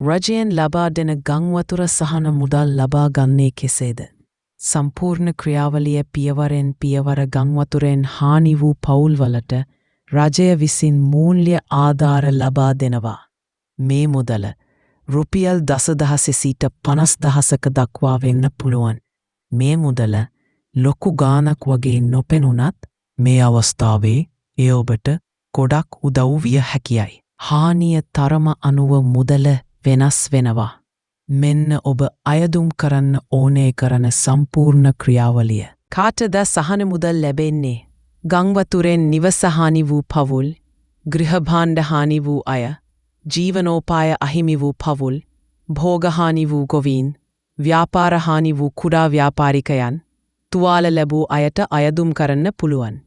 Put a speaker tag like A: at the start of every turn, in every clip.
A: රජයෙන් ලබා දෙන ගංවතුර සහන මුදල් ලබා ගන්නේ කෙසේද? සම්පූර්ණ ක්‍රියාවලිය පියවරෙන් පියවර ගංවතුරෙන් හානි වූ පවුල්වලට රජය විසින් මූල්‍ය ආධාර ලබා දෙනවා. මේ මුදල රුපියල් 10,000 සිට 50,000ක දක්වා වෙන්න පුළුවන්. මේ මුදල ලොකු ගාණක් වගේ නොපෙනුනත් මේ අවස්ථාවේ එය ඔබට ගොඩක් උදව් විය හැකියි. හානිය තරම අනුව මුදල වෙනස් වෙනවා. මෙන්න ඔබ අයදුම් කරන්න ඕනේ කරන සම්පූර්ණ ක්‍රියාවලිය. කාටද සහන මුදල් ලැබෙන්නේ? ගංවතුරෙන් නිවස හානි වූ පවුල්, ගෘහභාණ්ඩ හානි වූ අය, ජීවනෝපාය අහිමි වූ පවුල්, භෝග හානි වූ ගොවීන්, ව්‍යාපාර හානි වූ කුඩා ව්‍යාපාරිකයන්, තුවාල ලැබූ අයට අයදුම් කරන්න පුළුවන්.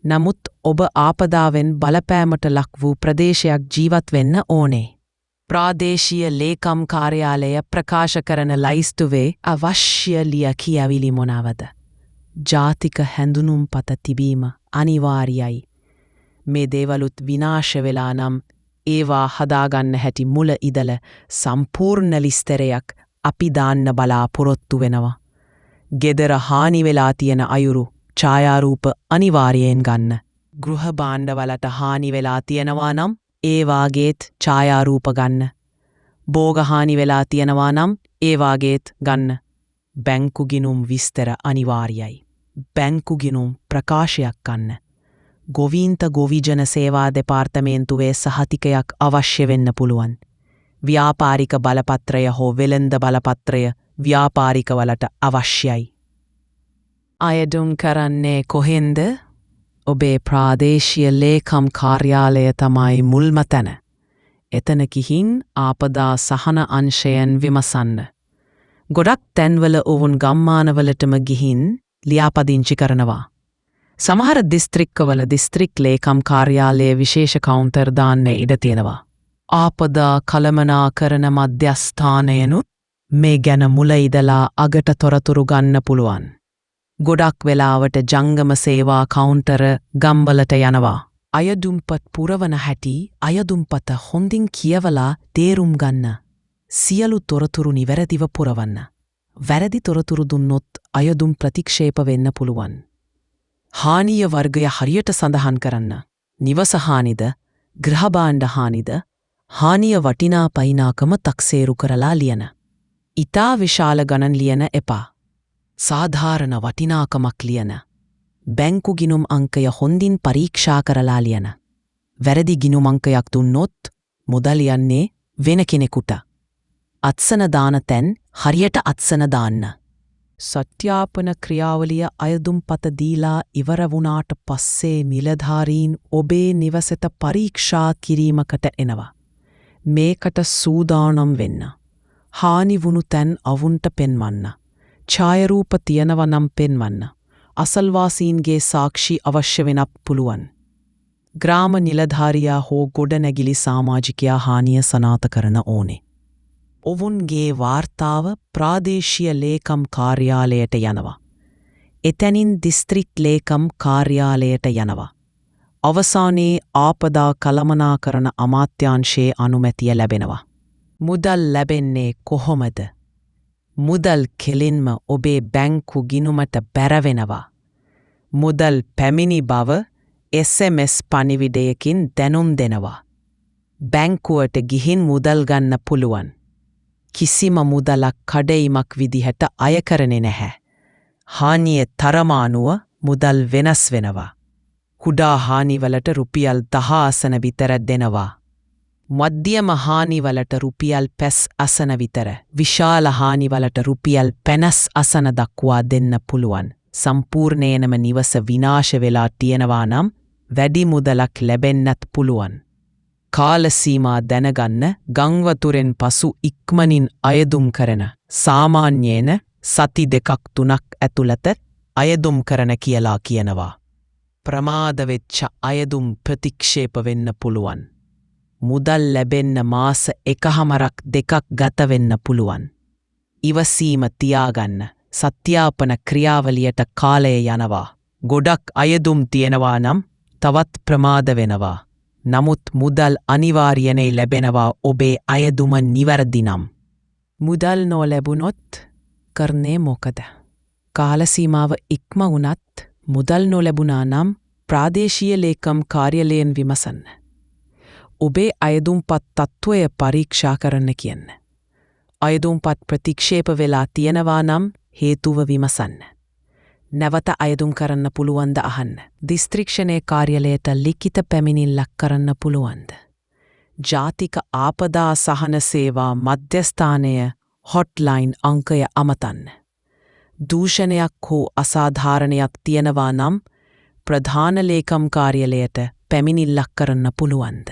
A: නමුත් ඔබ ආපදාවෙන් බලපෑමට ලක් වූ ප්‍රදේශයක් ජීවත් වෙන්න ඕනේ. ප්‍රාදේශීය ලේකම් කාර්යාලය ප්‍රකාශ කරන ලයිස්තුවේ අවශ්‍ය ලියකියවිලි මොනවද? ජාතික හැඳුනුම්පත තිබීම අනිවාර්යයි. මේ දේවලුත් විනාශ වෙලා නම් ඒවා හදාගන්න හැටි මුල ඉදල සම්පූර්ණ ලිස්තරයක් අපි දාන්න බලාපොරොත්තු වෙනවා. ගෙදර හානි වෙලා තියෙන අයුරු ඡායාරූප අනිවාර්යයෙන් ගන්න. ගෘහ භාණ්ඩවලට හානි වෙලා තියෙනවා නම් ඒවාගේත් ඡායාරූප ගන්න. භෝග හානි වෙලා තියෙනවා නම් ඒවාගේත් ගන්න. බැංකු ගිණුම් විස්තර අනිවාර්යයි. බැංකු ගිණුම් ප්‍රකාශයක් ගන්න. ගොවීන්ට ගොවිජන සේවා දෙපාර්තමේන්තුවේ සහතිකයක් අවශ්‍ය වෙන්න පුළුවන්. ව්‍යාපාරික බලපත්‍රය හෝ වෙළඳ බලපත්‍රය ව්‍යාපාරිකවලට අවශ්‍යයි. අයදුම් කරන්නේ කොහෙන්ද? ඔබේ ප්‍රාදේශීය ලේකම් කාර්යාලය තමයි මුල්ම තැන. එතන ගිහින් ආපදා සහන අංශයෙන් විමසන්න. ගොඩක් තැන්වල ඔවුන් ගම්මානවලටම ගිහින් ලියාපදිංචි කරනවා. සමහර දිස්ත්‍රික්කවල දිස්ත්‍රික් ලේකම් කාර්යාලයේ විශේෂ කවුන්ටර් දාන්න ඉඩ තියෙනවා. ආපදා කළමනාකරන මධ්‍යස්ථානයනුත් මේ ගැන මුල ඉදලා අගට තොරතුරු ගන්න පුළුවන්. ගොඩක් වෙලාවට ජංගම සේවා කවුන්ටර ගම්වලට යනවා. අයදුම්පත් පුරවන හැටි අයදුම්පත හොඳින් කියවලා තේරුම් ගන්න. සියලු තොරතුරු නිවැරදිව පුරවන්න. වැරදි තොරතුරු දුන්නොත් අයදුම් ප්‍රතික්ෂේප වෙන්න පුළුවන්. හානිය වර්ගය හරියට සඳහන් කරන්න. නිවස හානිද, ගෘහභාණ්ඩ හානිද, හානිය වටිනා පයිනාකම තක්සේරු කරලා ලියන. ඉතා විශාල ගණන් ලියන එපා. සාධාරණ වටිනාකමක් ලියන. බැංකු ගිණුම් අංකය හොඳින් පරීක්ෂා කරලා ලියන. වැරදි ගිණුම් අංකයක් දුන්නොත් මුදල් යන්නේ වෙන කෙනෙකුට. අත්සන දාන තැන් හරියට අත්සන දාන්න. සත්‍යාපන ක්‍රියාවලිය අයදුම්පත දීලා ඉවර වුණාට පස්සේ නිලධාරීන් ඔබේ නිවසට පරීක්ෂා කිරීමකට එනවා. මේකට සූදානම් වෙන්න. හානි වුණු තැන් අවුන්ට පෙන්වන්න. ඡායාරූප තියනව නම් පෙන්වන්න. අසල්වාසීන්ගේ සාක්ෂි අවශ්‍ය වෙනත් පුළුවන්. ග්‍රාම නිලධාරියා හෝ ගොඩනැගිලි සමාජිකයා හානිය සනාථ කරන ඕනේ. ඔවුන්ගේ වාර්තාව ප්‍රාදේශීය ලේකම් කාර්යාලයට යනවා. එතැනින් දිස්ත්‍රික් ලේකම් කාර්යාලයට යනවා. අවසානයේ ආපදා කළමනාකරන අමාත්‍යාංශයේ අනුමැතිය ලැබෙනවා. මුදල් ලැබෙන්නේ කොහොමද? මුදල් කෙලින්ම ඔබේ බැංකු ගිණුමට බැරවෙනවා. මුදල් පැමිණි බව SMS පණිවිඩයකින් දැනුම් දෙනවා. බැංකුවට ගිහින් මුදල් ගන්න පුළුවන්. කිසිම මුදලක් කඩයිමක් විදිහට අය කරන්නේ නැහැ. හානියේ තරමානුව මුදල් වෙනස් වෙනවා. කුඩා හානිවලට රුපියල් 10 අසන විතර දෙනවා. මධ්‍යම හානිවලට රුපියල් 5 අසන විතර. විශාල හානිවලට රුපියල් 50 අසන දක්වා දෙන්න පුළුවන්. සම්පූර්ණයෙන්ම නිවස විනාශ වෙලා තියෙනවා නම් වැඩි මුදලක් ලැබෙන්නත් පුළුවන්. කාලසීමා දැනගන්න ගංවතුරෙන් පසු ඉක්මනින් අයදුම් කරන. සාමාන්‍යයෙන් සති 2-3 ඇතුළත අයදුම් කරන කියලා කියනවා. ප්‍රමාද වෙච්ච අයදුම් ප්‍රතික්ෂේප වෙන්න පුළුවන්. මුදල් ලැබෙන්න මාස 1.5-2 ගත වෙන්න පුළුවන්. ඉවසීම තියාගන්න. සත්‍යාපන ක්‍රියාවලියට කාලය යනවා. ගොඩක් අයදුම් තියෙනවා නම් තවත් ප්‍රමාද වෙනවා. නමුත් මුදල් අනිවාර්යනේ ලැබෙනවා ඔබේ අයදුම නිවැරදි නම්. මුදල් නොලැබුණොත් කරන්නේ මොකද? කාලසීමාව ඉක්ම වුණත් මුදල් නොලැබුණා නම් ප්‍රාදේශීය ලේකම් කාර්යාලයෙන් විමසන්න. ඔබේ අයදුම්පත් තත්ත්වය පරීක්ෂා කරන්න කියන්න. අයදුම්පත් ප්‍රතික්ෂේප වෙලා තියෙනවා නම් හේතුව විමසන්න. නැවත අයදුම් කරන්න පුළුවන්ද අහන්න. දිස්ත්‍රික්ෂණයේ කාර්යාලයට ලිඛිත පැමිණිල්ලක් කරන්න පුළුවන්ද? ජාතික ආපදා සහන සේවා මධ්‍යස්ථානය හොට්ලයින් අංකය අමතන්න. දූෂණයක් හෝ අසාධාරණයක් තියෙනවා නම් ප්‍රධාන ලේකම් කාර්යාලයට පැමිණිල්ලක් කරන්න පුළුවන්ද?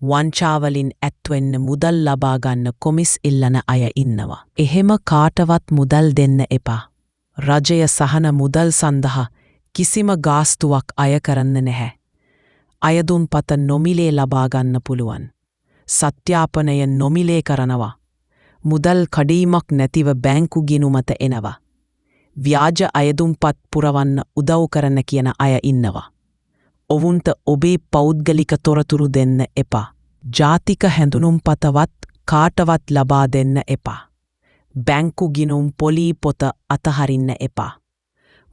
A: වංචාවලින් ඇත්වෙන්න මුදල් ලබා ගන්න කොමිස් ඉල්ලන අය ඉන්නවා. එහෙම කාටවත් මුදල් දෙන්න එපා. රජය සහන මුදල් සඳහා කිසිම ගාස්තුවක් අය කරන්න නැහැ. අයදුම්පත නොමිලේ ලබා ගන්න පුළුවන්. සත්‍යාපනය නොමිලේ කරනවා. මුදල් කඩීමක් නැතිව බැංකු ගිණුමට එනවා. ව්‍යාජ අයදුම්පත් පුරවන්න උදව් කරන කියන අය ඉන්නවා. ඔවුන්ට ඔබේ පෞද්ගලික තොරතුරු දෙන්න එපා. ජාතික හැඳුනුම්පතවත් කාටවත් ලබා දෙන්න එපා. බැංකු ගිණුම් පොලී පොත අතහරින්න එපා.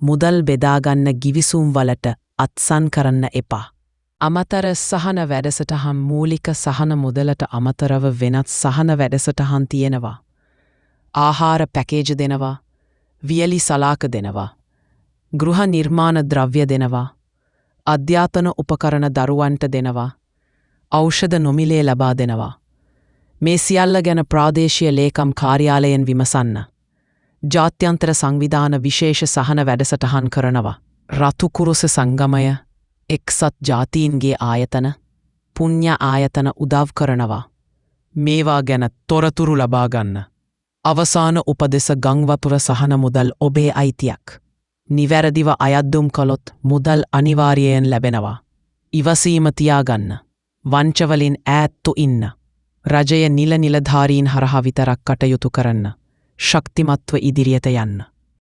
A: මුදල් බෙදාගන්න ගිවිසුම් වලට අත්සන් කරන්න එපා. අමතර සහන වැඩසටහන් මූලික සහන මුදලට අමතරව වෙනත් සහන වැඩසටහන් තියෙනවා. ආහාර පැකේජ් දෙනවා. වියලි සලාක දෙනවා. ගෘහ නිර්මාණ ද්‍රව්‍ය දෙනවා. අධ්‍යාපන උපකරණ දරුවන්ට දෙනවා. ඖෂධ නොමිලේ ලබා දෙනවා. මේ සියල්ල ගැන ප්‍රාදේශීය ලේකම් කාර්යාලයෙන් විමසන්න. ජාත්‍යන්තර සංවිධාන විශේෂ සහන වැඩසටහන් කරනවා. රතු කුරුස සංගමය, එක්සත් ජාතීන්ගේ ආයතන, පුණ්‍ය ආයතන උදව් කරනවා. මේවා ගැන තොරතුරු ලබා ගන්න. අවසාන උපදෙස ගංවතුර සහන මුදල් ඔබේ අයිතියක්. නිවැරදිව අයද්දුම් කළොත් මුදල් අනිවාර්යයෙන් ලැබෙනවා. ඉවසීම තියාගන්න. වංචවලින් ඈත්තු ඉන්න. රජය නිල නිලධාරීන් හරහා විතරක් කටයුතු කරන්න. ශක්තිමත්ව ඉදිරියට යන්න.